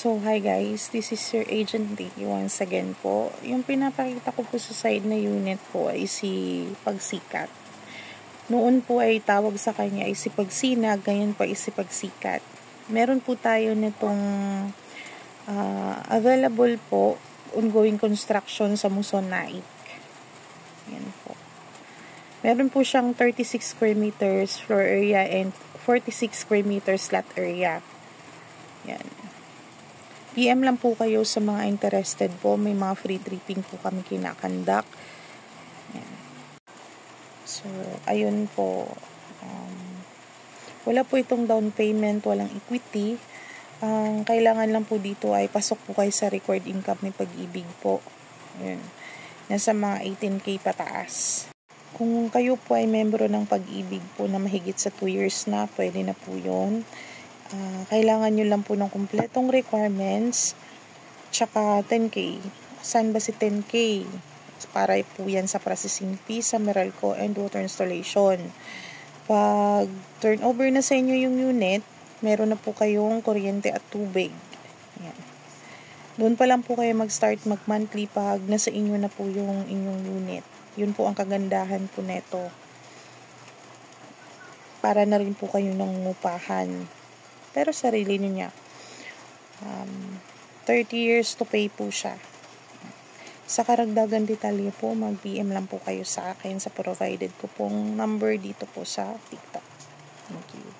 So, hi guys, this is your Agent D once again po. Yung pinapakita ko po sa side na unit po ay si Pagsikat. Noon po ay tawag sa kanya ay si Pagsinag, ngayon po ay si Pagsikat. Meron po tayo nitong available po, ongoing construction sa Muson Naik. Yan po. Meron po siyang 36 square meters floor area and 46 square meters lot area. Yan. PM lang po kayo sa mga interested po. May mga free tripping po kami kinakandak. Yan. So, ayun po. Wala po itong down payment, walang equity. Ang kailangan lang po dito ay pasok po kayo sa required income ni Pag-ibig po. Ayun. Nasa mga 18K pataas. Kung kayo po ay membro ng Pag-ibig po na mahigit sa 2 years na, pwede na po yun. Kailangan nyo lang po ng kumpletong requirements, tsaka 10K. Saan ba si 10K? Para po yan sa processing fee, sa Meralco, and water installation. Pag turnover na sa inyo yung unit, meron na po kayong kuryente at tubig. Yan. Doon pa lang po kayo mag-start mag-monthly pag nasa inyo na po yung inyong unit. Yun po ang kagandahan po neto. Para na rin po kayo nangungupahan. Pero sarili niya. 30 years to pay po siya. Sa karagdagan detalye po, mag-PM lang po kayo sa akin sa provided ko pong number dito po sa TikTok. Thank you.